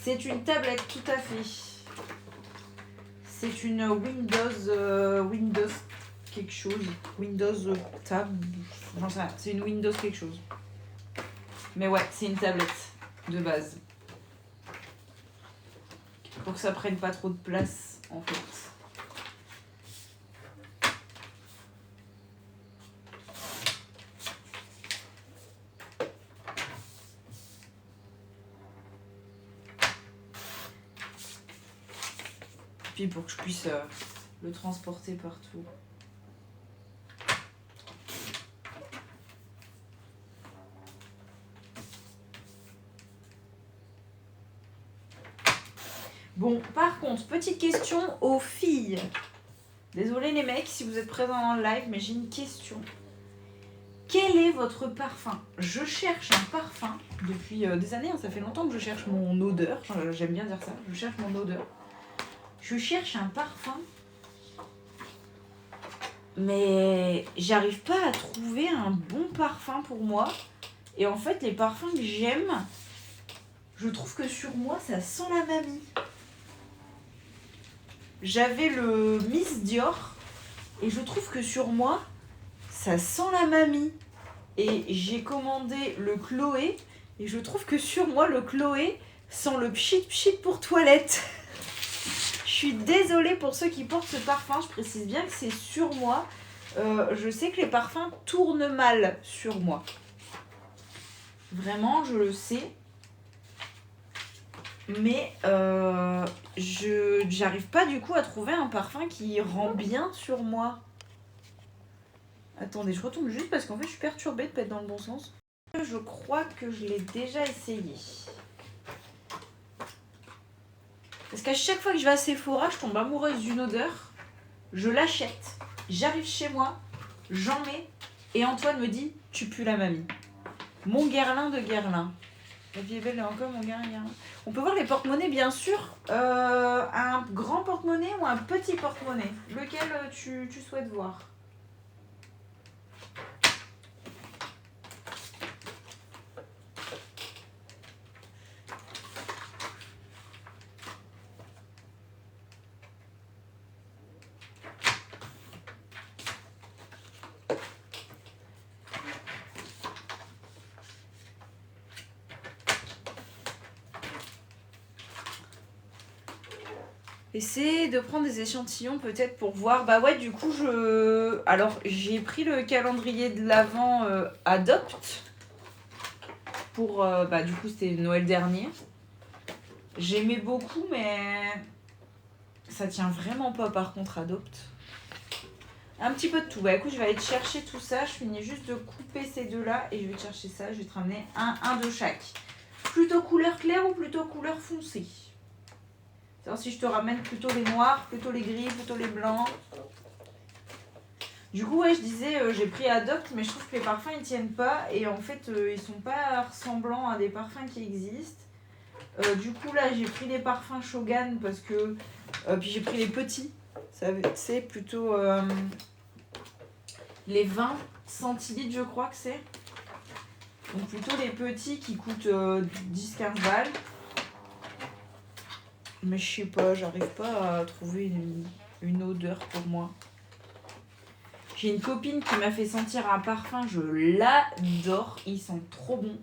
C'est une tablette, tout à fait. C'est une Windows quelque chose. Windows Tab. J'en sais rien. C'est une Windows quelque chose. Mais ouais, c'est une tablette de base. Pour que ça prenne pas trop de place, en fait. Puis pour que je puisse le transporter partout. Bon, par contre, petite question aux filles. Désolée les mecs si vous êtes présents dans le live, mais j'ai une question. Quel est votre parfum? Je cherche un parfum depuis des années, ça fait longtemps que je cherche mon odeur. J'aime bien dire ça, je cherche mon odeur. Je cherche un parfum, mais j'arrive pas à trouver un bon parfum pour moi. Et en fait, les parfums que j'aime, je trouve que sur moi, ça sent la mamie. J'avais le Miss Dior, et je trouve que sur moi, ça sent la mamie. Et j'ai commandé le Chloé, et je trouve que sur moi, le Chloé sent le pchit pchit pour toilette. Je suis désolée pour ceux qui portent ce parfum, je précise bien que c'est sur moi. Je sais que les parfums tournent mal sur moi. Vraiment, je le sais. Mais j'arrive pas du coup à trouver un parfum qui rend bien sur moi. Attendez, je retourne juste parce qu'en fait je suis perturbée de pas être dans le bon sens. Je crois que je l'ai déjà essayé. Parce qu'à chaque fois que je vais à Sephora, je tombe amoureuse d'une odeur, je l'achète, j'arrive chez moi, j'en mets, et Antoine me dit « Tu pues la mamie ». Mon Guerlain de Guerlain. La vie est belle, encore mon Guerlain. On peut voir les porte-monnaies, bien sûr. Un grand porte-monnaie ou un petit porte-monnaie? Lequel tu souhaites voir? Essayez de prendre des échantillons peut-être pour voir. Bah ouais, du coup, alors, j'ai pris le calendrier de l'Avent Adopt. Pour, du coup, c'était Noël dernier. J'aimais beaucoup, mais ça tient vraiment pas, par contre, Adopt. Un petit peu de tout. Bah écoute, je vais aller te chercher tout ça. Je finis juste de couper ces deux-là et je vais te chercher ça. Je vais te ramener un de chaque. Plutôt couleur claire ou plutôt couleur foncée? Alors si je te ramène plutôt les noirs, plutôt les gris, plutôt les blancs. Du coup, ouais, je disais, j'ai pris Adopt, mais je trouve que les parfums, ils tiennent pas. Et en fait, ils sont pas ressemblants à des parfums qui existent. Du coup, là, j'ai pris des parfums Shogun parce que... puis j'ai pris les petits. C'est plutôt... les 20 centilitres, je crois que c'est. Donc plutôt les petits qui coûtent 10-15 balles. Mais je sais pas, j'arrive pas à trouver une odeur pour moi. J'ai une copine qui m'a fait sentir un parfum, je l'adore. Il sent trop bon.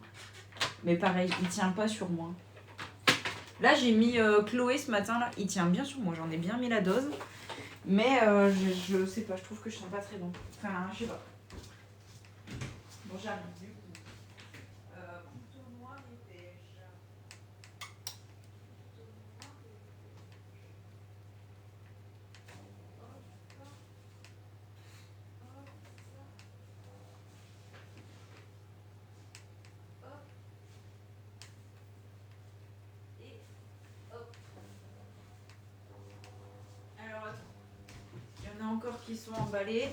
Mais pareil, il tient pas sur moi. Là, j'ai mis Chloé ce matin, là. Il tient bien sur moi, j'en ai bien mis la dose. Mais je sais pas, je trouve que je sens pas très bon. Enfin, je sais pas. Bon, j'arrive du coup. Couteau noir et beige. Alors attends, il y en a encore qui sont emballés.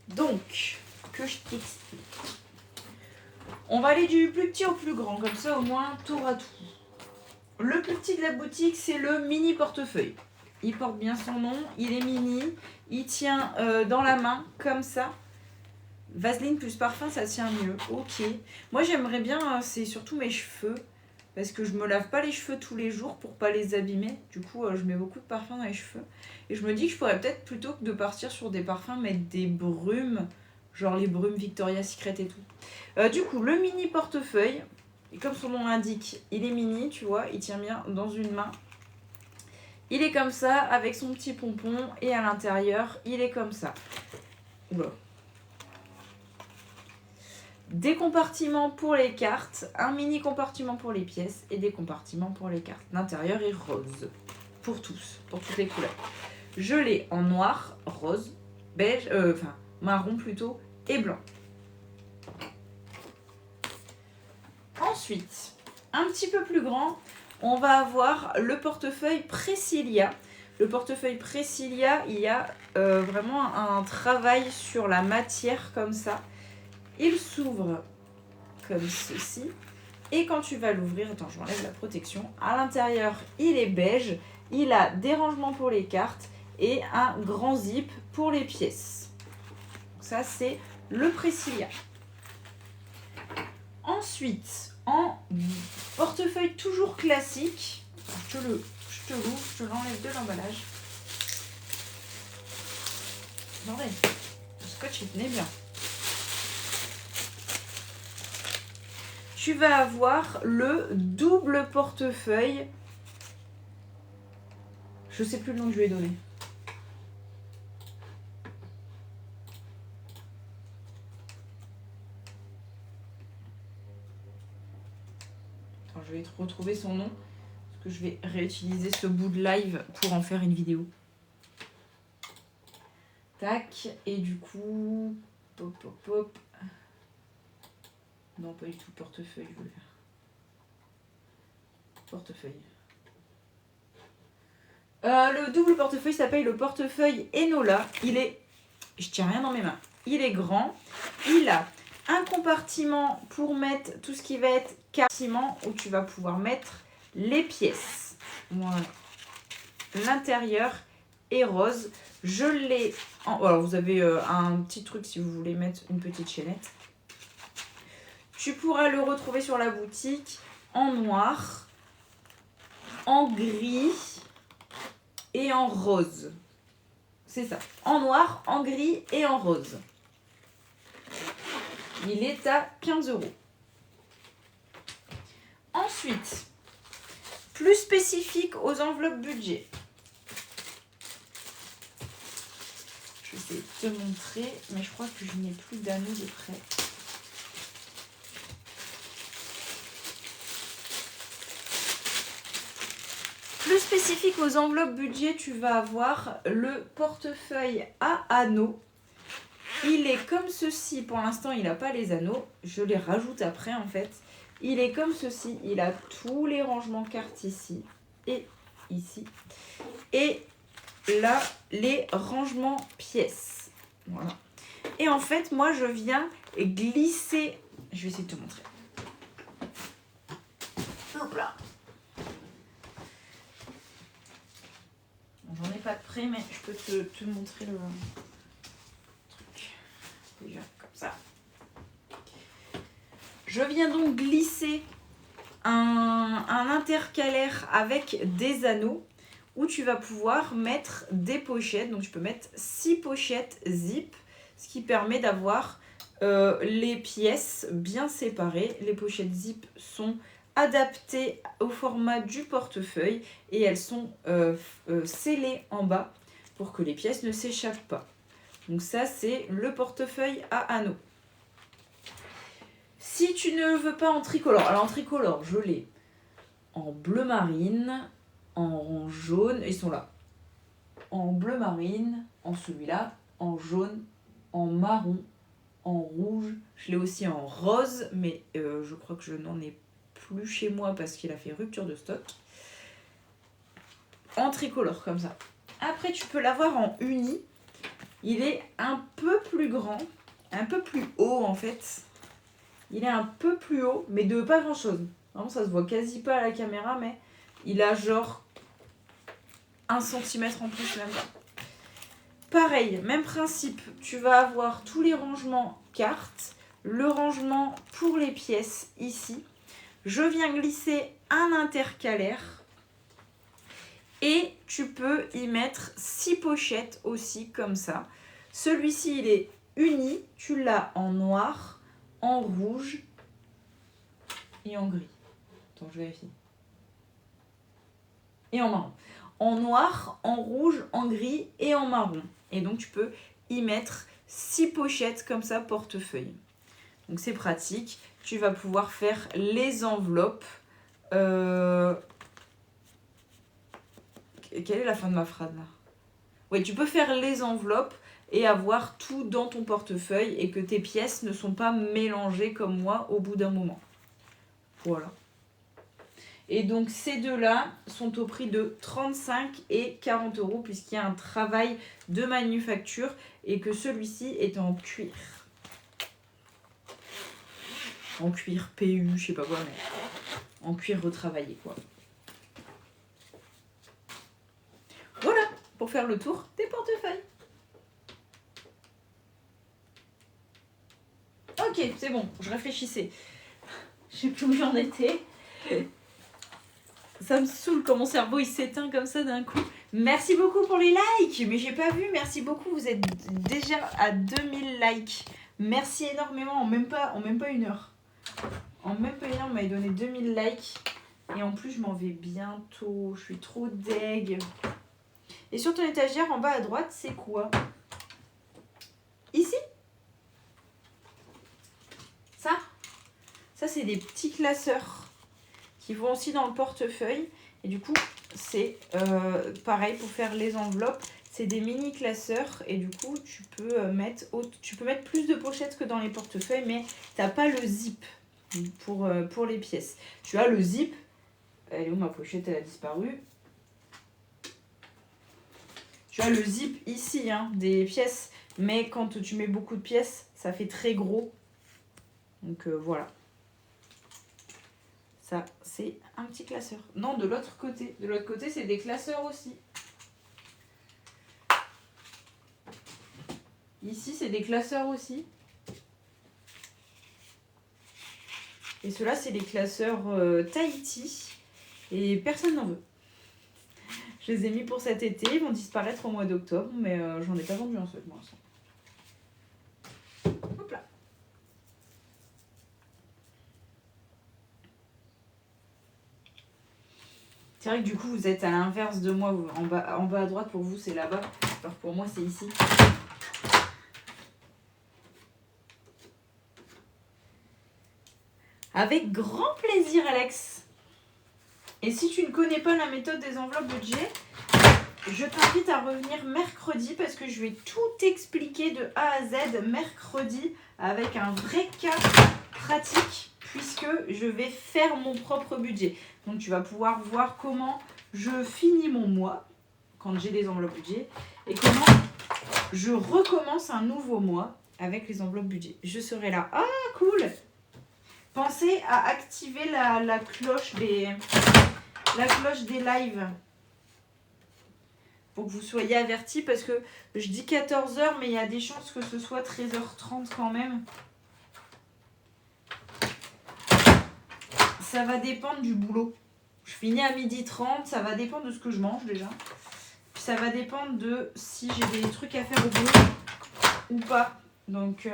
Donc, que je t'explique. On va aller du plus petit au plus grand, comme ça au moins t'auras tout. Le plus petit de la boutique, c'est le mini portefeuille. Il porte bien son nom, il est mini, il tient dans la main, comme ça. Vaseline plus parfum, ça tient mieux, ok. Moi j'aimerais bien, c'est surtout mes cheveux, parce que je me lave pas les cheveux tous les jours pour pas les abîmer. Du coup, je mets beaucoup de parfum dans les cheveux. Et je me dis que je pourrais peut-être, plutôt que de partir sur des parfums, mettre des brumes, genre les brumes Victoria's Secret et tout. Du coup, le mini portefeuille, et comme son nom l'indique, il est mini, tu vois, il tient bien dans une main. Il est comme ça, avec son petit pompon, et à l'intérieur, il est comme ça. Oula. Des compartiments pour les cartes, un mini compartiment pour les pièces et des compartiments pour les cartes. L'intérieur est rose, pour tous, pour toutes les couleurs. Je l'ai en noir, rose, beige, enfin marron plutôt, et blanc. Ensuite, un petit peu plus grand, on va avoir le portefeuille Presilia. Le portefeuille Presilia, il y a vraiment un travail sur la matière comme ça. Il s'ouvre comme ceci. Et quand tu vas l'ouvrir, attends, je m'enlève la protection. À l'intérieur, il est beige. Il a des rangements pour les cartes et un grand zip pour les pièces. Donc ça, c'est le Presilia. Ensuite, en portefeuille toujours classique, je te l'ouvre, je te l'enlève de l'emballage. Bordel, le scotch il tenait bien. Tu vas avoir le double portefeuille. Je sais plus le nom que je lui ai donné. Attends, je vais retrouver son nom. Parce que je vais réutiliser ce bout de live pour en faire une vidéo. Tac. Et du coup... Pop, pop, pop. Non, pas du tout portefeuille, je voulais faire. Portefeuille. Le double portefeuille s'appelle le portefeuille Enola. Il est... Je tiens rien dans mes mains. Il est grand. Il a un compartiment pour mettre tout ce qui va être compartiment où tu vas pouvoir mettre les pièces. Voilà. L'intérieur est rose. Je l'ai en... Alors, vous avez un petit truc si vous voulez mettre une petite chaînette. Tu pourras le retrouver sur la boutique en noir, en gris et en rose. C'est ça. En noir, en gris et en rose. Il est à 15 €. Ensuite, plus spécifique aux enveloppes budget. Je vais essayer de te montrer, mais je crois que je n'ai plus d'anneaux de près. Plus spécifique aux enveloppes budget, tu vas avoir le portefeuille à anneaux. Il est comme ceci. Pour l'instant, il n'a pas les anneaux. Je les rajoute après, en fait. Il est comme ceci. Il a tous les rangements cartes ici et ici. Et là, les rangements pièces. Voilà. Et en fait, moi, je viens glisser... Je vais essayer de te montrer. Hop là. J'en ai pas de près, mais je peux te montrer le truc. Déjà, comme ça. Je viens donc glisser un intercalaire avec des anneaux où tu vas pouvoir mettre des pochettes. Donc tu peux mettre 6 pochettes zip, ce qui permet d'avoir les pièces bien séparées. Les pochettes zip sont adaptées au format du portefeuille et elles sont scellées en bas pour que les pièces ne s'échappent pas. Donc ça, c'est le portefeuille à anneaux. Si tu ne veux pas en tricolore, alors en tricolore, je l'ai en bleu marine, en jaune, ils sont là. En bleu marine, en celui-là, en jaune, en marron, en rouge. Je l'ai aussi en rose, mais je crois que je n'en ai plus chez moi parce qu'il a fait rupture de stock. En tricolore, comme ça. Après, tu peux l'avoir en uni. Il est un peu plus grand, un peu plus haut en fait. Il est un peu plus haut, mais de pas grand chose. Vraiment, ça se voit quasi pas à la caméra, mais il a genre 1 cm en plus même pas. Pareil, même principe. Tu vas avoir tous les rangements cartes, le rangement pour les pièces ici. Je viens glisser un intercalaire. Et tu peux y mettre 6 pochettes aussi, comme ça. Celui-ci, il est uni. Tu l'as en noir, en rouge et en gris. Attends, je vérifie. Et en marron. En noir, en rouge, en gris et en marron. Et donc, tu peux y mettre 6 pochettes comme ça, portefeuille. Donc, c'est pratique. Tu vas pouvoir faire les enveloppes. Quelle est la fin de ma phrase là? Oui, tu peux faire les enveloppes et avoir tout dans ton portefeuille et que tes pièces ne sont pas mélangées comme moi au bout d'un moment. Voilà. Et donc ces deux-là sont au prix de 35 et 40 € puisqu'il y a un travail de manufacture et que celui-ci est en cuir. En cuir PU, je sais pas quoi, mais en cuir retravaillé quoi. Voilà, pour faire le tour des portefeuilles. Ok, c'est bon, je réfléchissais. Je sais plus où j'en étais. Ça me saoule quand mon cerveau il s'éteint comme ça d'un coup. Merci beaucoup pour les likes, mais j'ai pas vu, merci beaucoup, vous êtes déjà à 2000 likes. Merci énormément, en même pas 1 heure. En même pas 1 heure, vous m'avez donné 2000 likes. Et en plus, je m'en vais bientôt, je suis trop deg. Et sur ton étagère, en bas à droite, c'est quoi? Ici? Ça, c'est des petits classeurs qui vont aussi dans le portefeuille. Et du coup, c'est pareil pour faire les enveloppes. C'est des mini classeurs et du coup, tu peux mettre plus de pochettes que dans les portefeuilles, mais tu n'as pas le zip pour les pièces. Tu as le zip. Elle est où ma pochette? Elle a disparu. Tu as le zip ici, hein, des pièces. Mais quand tu mets beaucoup de pièces, ça fait très gros. Donc voilà. Ça, c'est un petit classeur. Non, de l'autre côté. De l'autre côté, c'est des classeurs aussi. Ici, c'est des classeurs aussi. Et ceux-là, c'est les classeurs Tahiti. Et personne n'en veut. Je les ai mis pour cet été. Ils vont disparaître au mois d'octobre. Mais j'en ai pas vendu un seul pour l'instant. Hop là. C'est vrai que du coup, vous êtes à l'inverse de moi. En bas à droite, pour vous, c'est là-bas. Alors pour moi, c'est ici. Avec grand plaisir, Alex. Et si tu ne connais pas la méthode des enveloppes budget, je t'invite à revenir mercredi parce que je vais tout expliquer de A à Z mercredi avec un vrai cas pratique puisque je vais faire mon propre budget. Donc tu vas pouvoir voir comment je finis mon mois quand j'ai les enveloppes budget et comment je recommence un nouveau mois avec les enveloppes budget. Je serai là. Ah, cool! Pensez à activer la cloche des lives pour que vous soyez avertis parce que je dis 14h mais il y a des chances que ce soit 13h30 quand même. Ça va dépendre du boulot. Je finis à 12h30, ça va dépendre de ce que je mange déjà. Puis ça va dépendre de si j'ai des trucs à faire au boulot ou pas. Donc,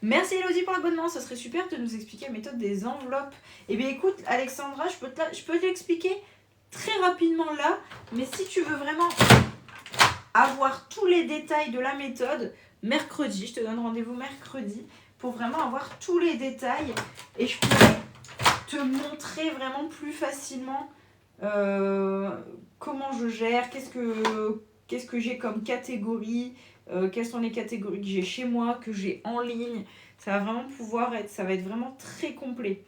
merci Elodie pour l'abonnement, ça serait super de nous expliquer la méthode des enveloppes. Eh bien écoute Alexandra, je peux te l'expliquer très rapidement là, mais si tu veux vraiment avoir tous les détails de la méthode, mercredi, je te donne rendez-vous mercredi pour vraiment avoir tous les détails et je pourrais te montrer vraiment plus facilement comment je gère, qu'est-ce que j'ai comme catégorie, quelles sont les catégories que j'ai chez moi, que j'ai en ligne. Ça va vraiment ça va être vraiment très complet.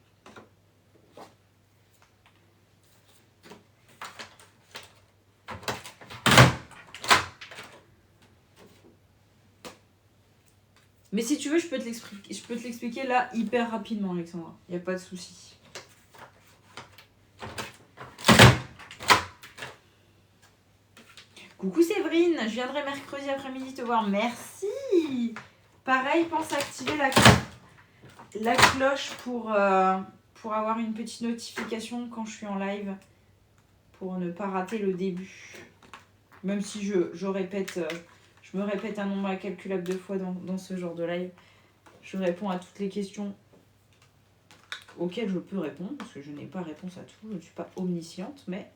Mais si tu veux, je peux te l'expliquer là hyper rapidement, Alexandra. Il n'y a pas de souci. Coucou Séverine, je viendrai mercredi après-midi te voir. Merci. Pareil, pense à activer la cloche pour avoir une petite notification quand je suis en live. Pour ne pas rater le début. Même si je me répète un nombre incalculable de fois dans ce genre de live. Je réponds à toutes les questions auxquelles je peux répondre, parce que je n'ai pas réponse à tout, je ne suis pas omnisciente, mais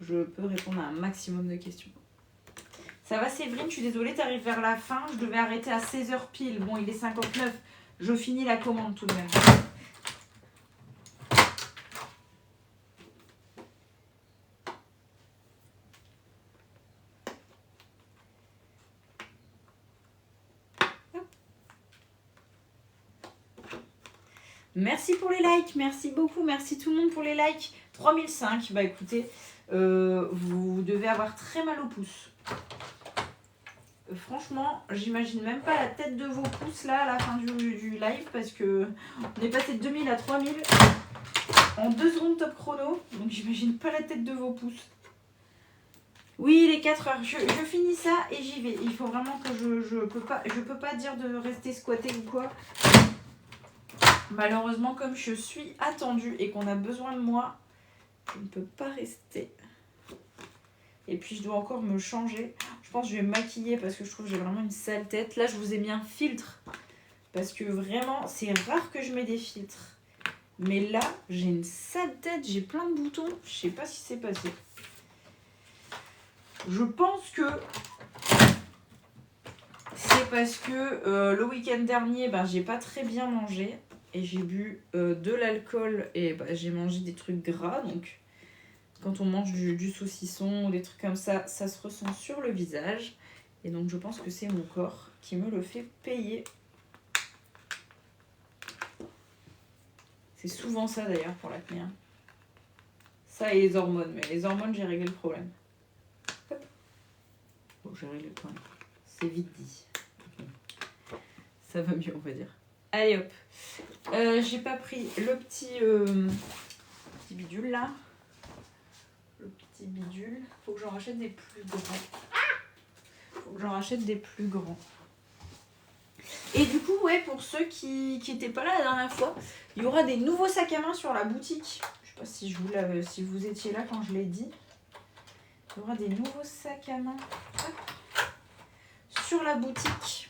je peux répondre à un maximum de questions. Ça va Séverine, je suis désolée, tu arrives vers la fin, je devais arrêter à 16h pile, bon il est 59, je finis la commande tout de même. Merci pour les likes, merci beaucoup, merci tout le monde pour les likes. 3005, bah écoutez, vous devez avoir très mal au pouce. Franchement, j'imagine même pas la tête de vos pouces là à la fin du live parce que on est passé de 2000 à 3000 en 2 secondes top chrono, donc j'imagine pas la tête de vos pouces. Oui, les 4 heures, je finis ça et j'y vais. Il faut vraiment que je peux pas dire de rester squatté ou quoi. Malheureusement, comme je suis attendue et qu'on a besoin de moi, je ne peux pas rester. Et puis, je dois encore me changer. Je pense que je vais me maquiller parce que je trouve que j'ai vraiment une sale tête. Là, je vous ai mis un filtre. Parce que vraiment, c'est rare que je mets des filtres. Mais là, j'ai une sale tête. J'ai plein de boutons. Je sais pas ce qui s'est passé. Je pense que c'est parce que le week-end dernier, ben, j'ai pas très bien mangé. Et j'ai bu de l'alcool et j'ai mangé des trucs gras. Donc, quand on mange du saucisson ou des trucs comme ça, ça se ressent sur le visage. Et donc, je pense que c'est mon corps qui me le fait payer. C'est souvent ça d'ailleurs pour l'acné. Ça et les hormones. Mais les hormones, j'ai réglé le problème. Hop. Bon, j'ai réglé le problème. C'est vite dit. Ça va mieux, on va dire. Allez hop. J'ai pas pris le petit bidule là. Le petit bidule. Faut que j'en rachète des plus grands. Et du coup, ouais, pour ceux qui n'étaient pas là la dernière fois, il y aura des nouveaux sacs à main sur la boutique. Je sais pas si vous étiez là quand je l'ai dit. Il y aura des nouveaux sacs à main sur la boutique.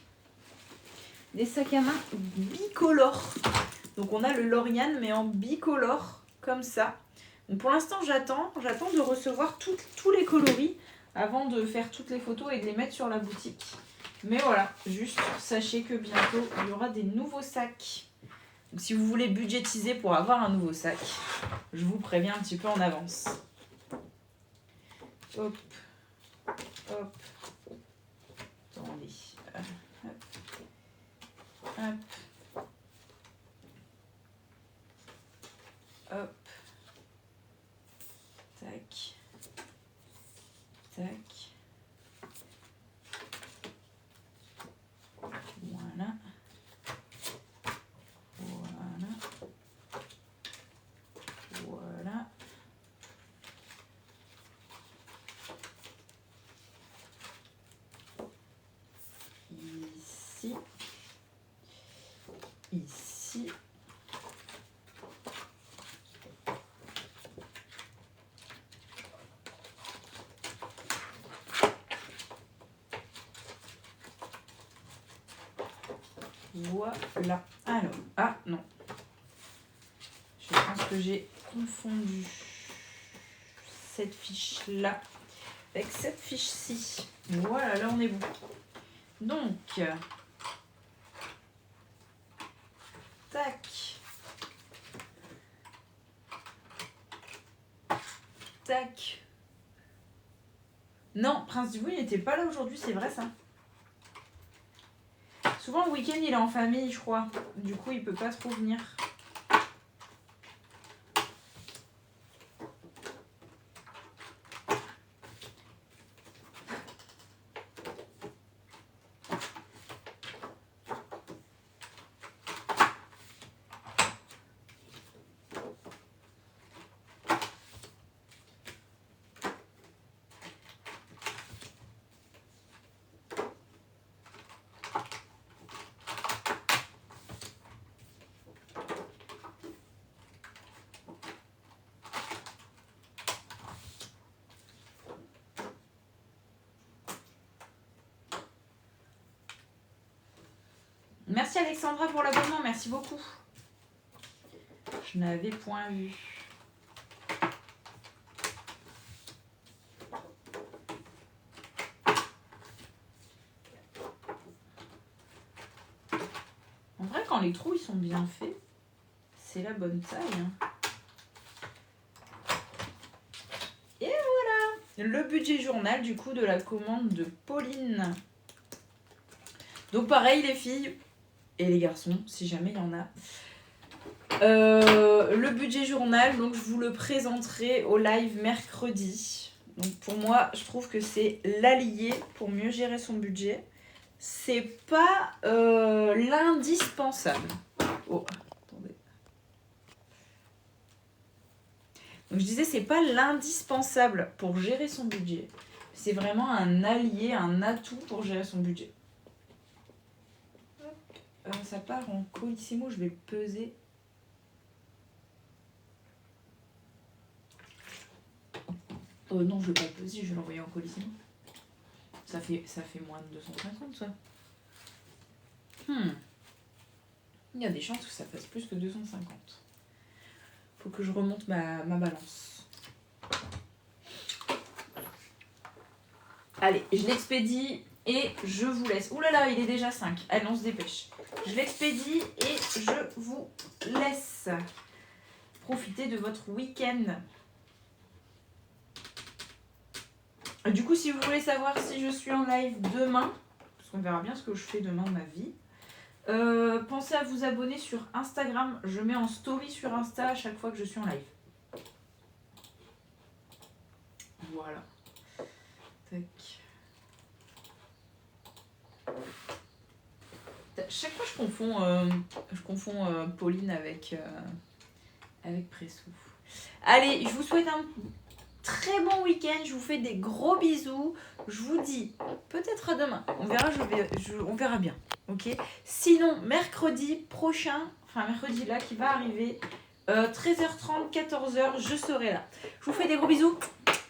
Des sacs à main bicolores. Donc on a le Lauriane mais en bicolore comme ça. Donc pour l'instant j'attends de recevoir tous les coloris avant de faire toutes les photos et de les mettre sur la boutique. Mais voilà, juste sachez que bientôt il y aura des nouveaux sacs. Donc si vous voulez budgétiser pour avoir un nouveau sac, je vous préviens un petit peu en avance. Hop, hop, attendez. Hop. Hop. Tac. Tac. Voilà. Voilà. Voilà. Ici. Ici. Voilà. Alors, ah non. Je pense que j'ai confondu cette fiche-là avec cette fiche-ci. Voilà, là on est bon. Donc, tac. Tac. Non, Prince du Bout, il n'était pas là aujourd'hui, c'est vrai ça. Souvent le week-end il est en famille, je crois. Du coup, il peut pas trop venir. Merci Alexandra pour l'abonnement, merci beaucoup. Je n'avais point vu. En vrai, quand les trous ils sont bien faits, c'est la bonne taille. Hein. Et voilà, le budget journal du coup de la commande de Pauline. Donc pareil les filles et les garçons, si jamais il y en a. Le budget journal, donc je vous le présenterai au live mercredi. Donc pour moi, je trouve que c'est l'allié pour mieux gérer son budget. C'est pas l'indispensable. Oh, attendez. Donc je disais, c'est pas l'indispensable pour gérer son budget. C'est vraiment un allié, un atout pour gérer son budget. Ça part en colissimo, je vais peser. Non, je vais pas le peser, je vais l'envoyer en colissimo. Ça fait moins de 250 ça. Il y a des chances que ça fasse plus que 250. Faut que je remonte ma balance. Allez, je l'expédie et je vous laisse. Ouh là là, il est déjà 5. Allez, on se dépêche. Je l'expédie et je vous laisse profiter de votre week-end. Du coup, si vous voulez savoir si je suis en live demain, parce qu'on verra bien ce que je fais demain de ma vie, pensez à vous abonner sur Instagram. Je mets en story sur Insta à chaque fois que je suis en live. Voilà. Tac. Chaque fois, je confonds Pauline avec Pressou. Allez, je vous souhaite un très bon week-end. Je vous fais des gros bisous. Je vous dis peut-être à demain. On verra, on verra bien. Ok. Sinon, mercredi prochain, enfin mercredi là qui va arriver, 13h30, 14h, je serai là. Je vous fais des gros bisous.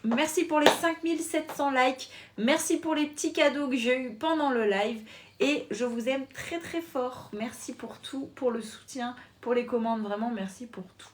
Merci pour les 5700 likes. Merci pour les petits cadeaux que j'ai eu pendant le live. Et je vous aime très très fort. Merci pour tout, pour le soutien, pour les commandes. Vraiment, merci pour tout.